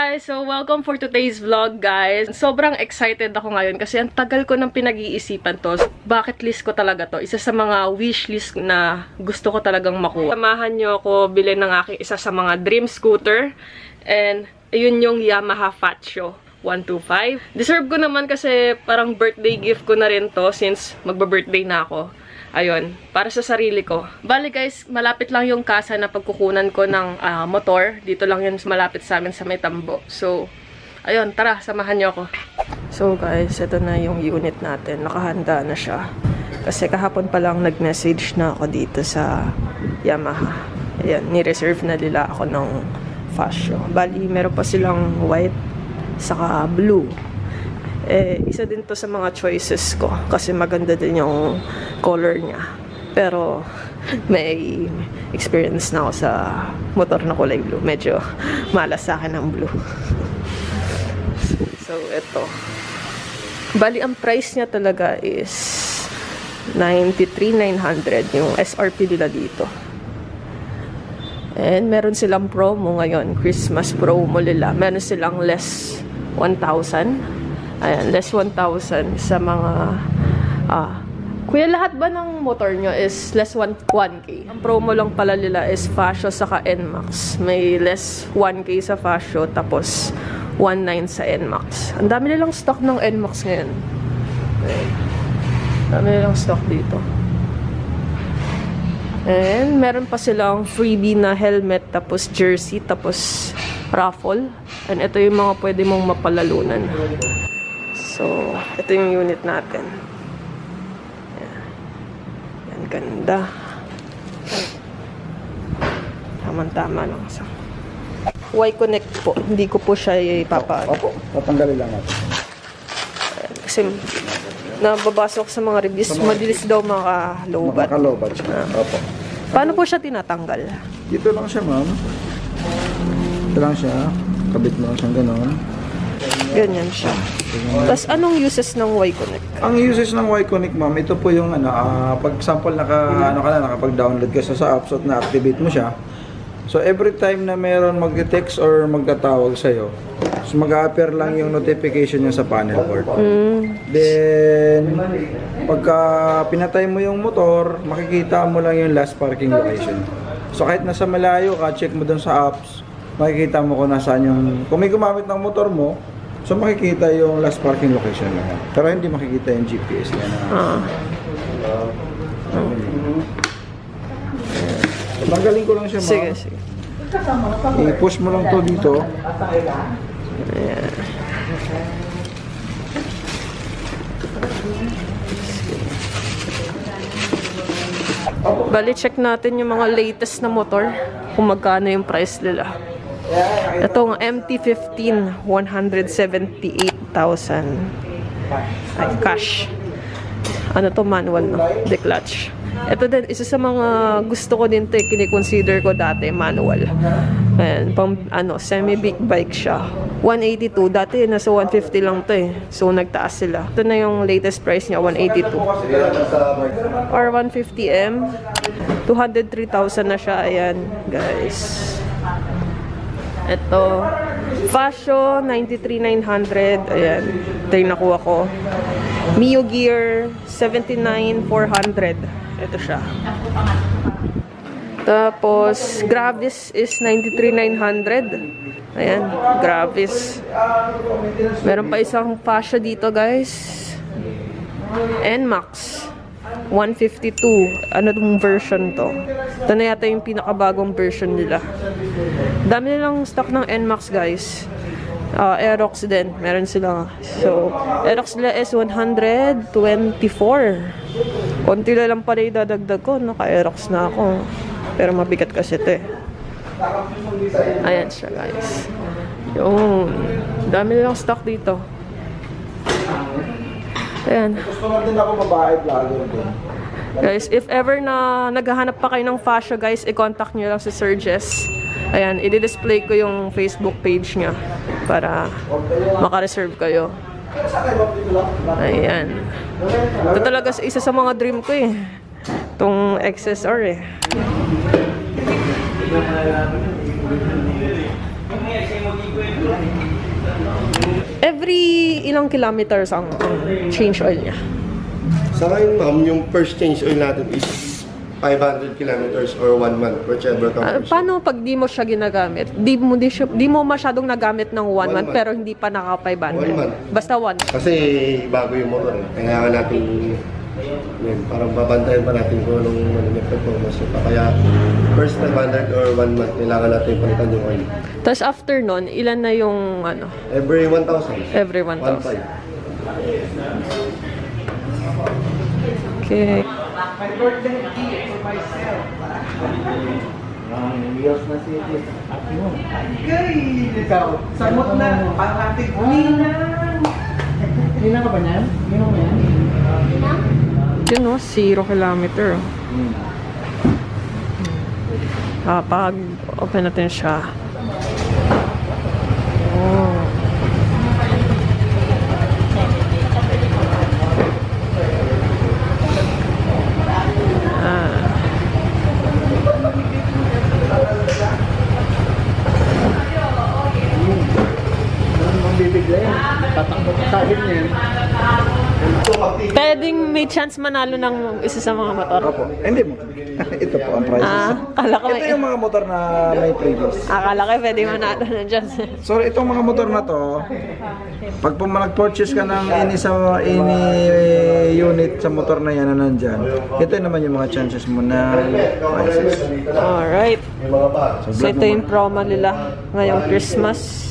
guys! So, welcome for today's vlog, guys. Sobrang excited ako ngayon kasi ang tagal ko nang pinag-iisipan to. Bucket list ko talaga to. Isa sa mga wish list na gusto ko talagang makuha. Samahan nyo ako bilhin ng aking isa sa mga dream scooter. And, ayun yung Yamaha Faccio 125. Deserve ko naman kasi parang birthday gift ko na rin to since magba-birthday na ako. Ayun, para sa sarili ko. Bali guys, malapit lang yung kasa na pagkukunan ko ng motor. Dito lang yun malapit sa amin sa may tambo. So, ayun, tara, samahan niyo ako. So guys, ito na yung unit natin. Nakahanda na siya. Kasi kahapon pa lang nag-message na ako dito sa Yamaha. Ayan, ni-reserve na nila ako ng Faccio. Bali, meron pa silang white saka blue. Isa din to sa mga choices ko kasi maganda din yung color niya. Pero may experience na ako sa motor na kulay blue. Medyo malas sa akin ang blue. So, ito. Bali, ang price niya talaga is 93,900 yung SRP nila dito. And meron silang promo ngayon. Christmas promo nila. Meron silang less 1,000. Ayan, less 1,000 sa mga kuya, lahat ba ng motor nyo is less 1K? Ang promo lang pala nila is Faccio saka NMAX. May less 1K sa Faccio tapos 1,900 sa NMAX. Ang dami nilang stock ng NMAX ngayon. Ayan. Dami nilang stock dito. And meron pa silang freebie na helmet tapos jersey tapos raffle. And ito yung mga pwede mong mapalalunan. So, ito yung unit natin. Ayan. Yan, ganda. Tama-tama lang. So, Y-Connect po. Hindi ko po siya ipapaano. Opo, tatanggalin lang natin. Ayan, kasi nababasa ko sa mga reviews, madilis daw makalobat. Makalobat siya. Opo. Paano po siya tinatanggal? Dito lang siya, ma'am. Ito lang siya. Kabit mo lang siyang gano'n. Ganyan siya. Tapos, anong uses ng Y-Connect? Ang uses ng Y-Connect, ma'am, ito po yung pag sample nakapag-download ka sa apps at na-activate mo siya. So, every time na meron mag-text or magtatawag sa'yo, so mag-a-appear lang yung notification niya sa panel board. Then, pagka pinatay mo yung motor, makikita mo lang yung last parking location. So, kahit nasa malayo ka, check mo dun sa apps, makikita mo kung nasaan yung... Kung may gumamit ng motor mo, so makikita yung last parking location lang. Pero hindi makikita yung GPS niya na... Tanggalin ko lang siya, ma'am. Sige, sige. I-push mo lang to dito. Ayan. Bali, check natin yung mga latest na motor. Kung magkano yung price nila. Itong MT-15, 178,000. Ay, cash. Ano to, manual, no? Declutch. Ito din, isa sa mga gusto ko din ito, kinikonsider ko dati, manual. Ayan, pang, semi-big bike siya. 182, dati nasa 150 lang to eh. So, nagtaas sila. Ito na yung latest price niya, 182. R150M, 203,000 na siya. Ayan, guys. Ito, Faccio, 93,900. Ayan, ito yung nakuha ko. Mio Gear, 79,400. Ito siya. Tapos, Gravis is 93,900. Ayan, Gravis. Meron pa isang Faccio dito, guys. NMAX, 152. Ano itong version to? Ito na yata yung pinakabagong version nila. Dami nilang stock ng NMAX, guys. Aerox din. Meron sila. So, Aerox nila is 124. Konti na lang pala idadagdag ko. Naka-Aerox na ako. Pero mabigat kasi ito eh. Ayan siya, guys. Yung dami nilang stock dito. Ayan. Gusto din ako babae vlogger din. Guys, if ever na naghahanap pa kayo ng Faccio, guys, i-contact nyo lang si Sir Jess. Ayan, i-display ko yung Facebook page niya para maka-reserve kayo. Ayan. Ito talaga isa sa mga dream ko eh. Itong XSR eh. Every ilang kilometers ang change oil niya? Sa ngayon, ma'am, yung first change oil natin is 500 kilometers or 1 month, whichever comes. Paano pag di mo siya ginagamit? Di mo masyadong nagamit ng 1 month pero hindi pa naka 500? 1 month. Basta 1. Kasi bago yung motor eh. Kailangan natin, yun, parang babantayan pa natin kung anong performance pa. Kaya first 500 or 1 month, kailangan natin palitan yung oil. Tapos after nun, ilan na yung ano? Every 1,000. Every 1,000. 1,500. Okay. My birthday gift for myself. Wheels na siya. Gay! Ikaw, samot na. Pangatig. Nina ka ba niyan? Nina mo yan? Yun o, 0 kilometer. Pag open natin siya. Oh. Tatakbo sa akin niya. Pwedeng may chance manalo ng isa sa mga motor. Opo. Hindi mo. Ito po ang prices. Kala ko Ito yung mga motor na may previous. Akala ko pwede manalo ng chance. So itong mga motor na to, pag nag-purchase ka ng any unit sa motor na yan na nandyan, ito naman yung mga chances mo na prices. Alright. So ito yung promo nila ngayong Christmas.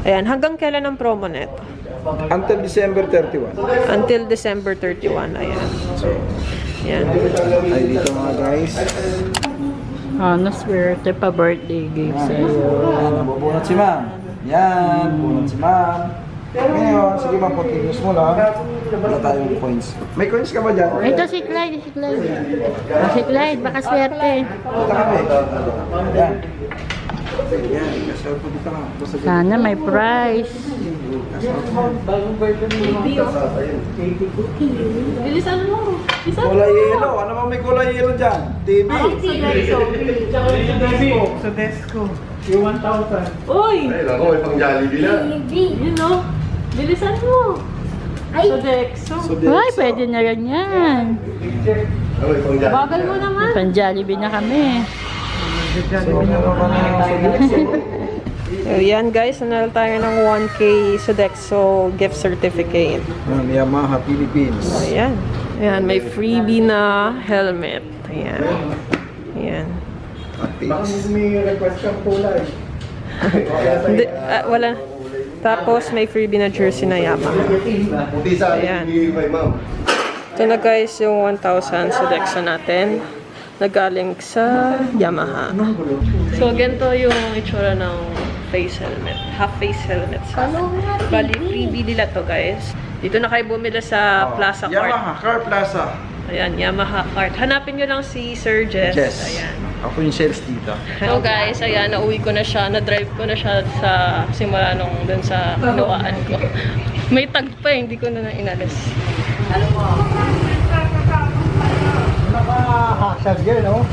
Ayan, hanggang kailan ang promo neto? Until December 31. Until December 31, ayan. So, Ayan. ay dito mga guys. Naswerte pa birthday gift sa'yo. Ayan, nabubunot si ma'am. Yan, bunot si ma'am. Ngayon, sige ma'am, continuous mo lang. Wala tayong coins. May coins ka ba dyan? Ito si Clyde, si Clyde. Si Clyde, baka swerte. Punta kami. Yan. Yan, kasal po dito nga. Sana may prize. Bilisan mo. Kulay yellow. Ano bang may kulay yellow dyan? TV. Sa Desco. Yung 1,000. Uy! Ay, ako, may pang Jollibee na. Yun o. Bilisan mo. Ay! Sodexo. Ay, pwede na rin yan. Ako, may pang Jollibee. Bagal mo naman. Pan-Jollibee na kami. So, meron ka na So, yan guys, nanalo tayo ng 1K Sodexo gift certificate. Yamaha Philippines. Ayan. Ayan, may freebie na helmet. Ayan. Ayan. Baka may request kang kulay. Hindi, wala. Tapos may freebie na jersey na Yamaha. Puti sa Ayan. akin, kay ma'am. Ito na guys, yung 1,000 Sodexo natin. Nagaling sa Yamaha. So, ganito yung itsura ng face helmet. Half face helmet. Bali, freebie nila to guys. Dito na kayo bumila sa Plaza Cart. Yamaha Car Plaza. Ayan, Yamaha Cart. Hanapin nyo lang si Sir Jess. Yes. Ayan. Ako yung sales dito. So guys, ayan, nauwi ko na siya. Na-drive ko na siya sa simula nung dun sa hinukaan ko. May tag pa eh, hindi ko na inalis. Nakahasag yan, no?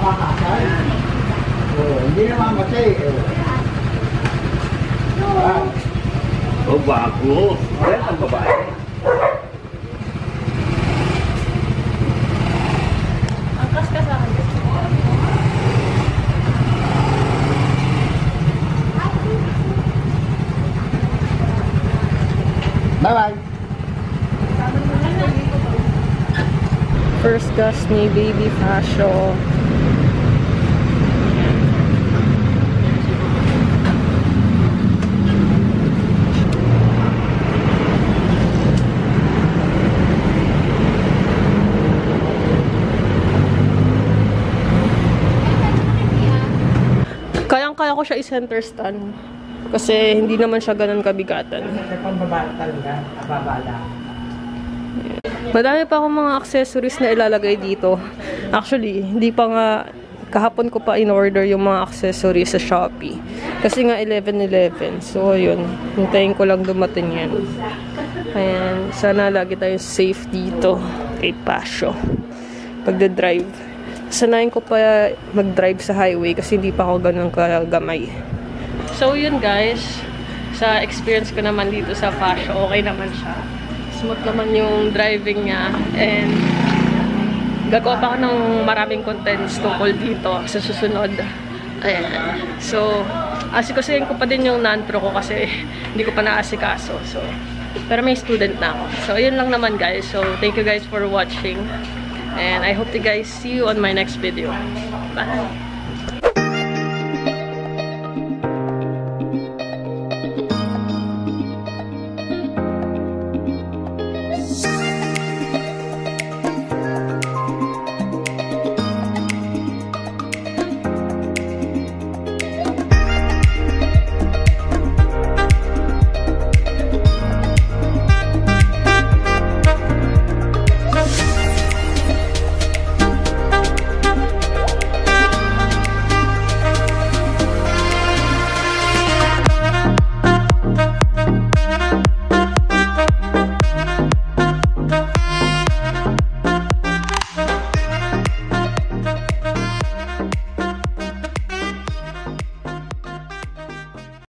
Nakahasag? Oo, hindi naman kasi. Oh, bago. Yan ang babae. Angkas ka sa akin. Bye-bye. First gas ni Baby Fashion. Kayang-kaya ko siya i-center stand. Kasi hindi naman siya ganun kabigatan. Kasi pambaba talaga, babala. Madami pa akong mga accessories na ilalagay dito. Actually, hindi pa nga, kahapon ko pa in-order yung mga accessories sa Shopee. Kasi nga 11/11. So, yun. Hintayin ko lang dumating yan. Ayan. Sana lagi tayo safe dito kay Pasio. Pagda-drive. sanayin ko pa mag-drive sa highway kasi hindi pa ako ganun kagamay. So yun guys, sa experience ko naman dito sa Fascio, okay naman siya. Smooth naman yung driving niya, and gagawa pa ako ng maraming contents tungkol dito sa susunod. Ayan. So, asikasuhin ko pa din yung non-pro ko kasi hindi ko pa naasikaso. So, pero may student na ako. So, ayun lang naman guys. So, thank you guys for watching. And I hope to guys see you on my next video. Bye!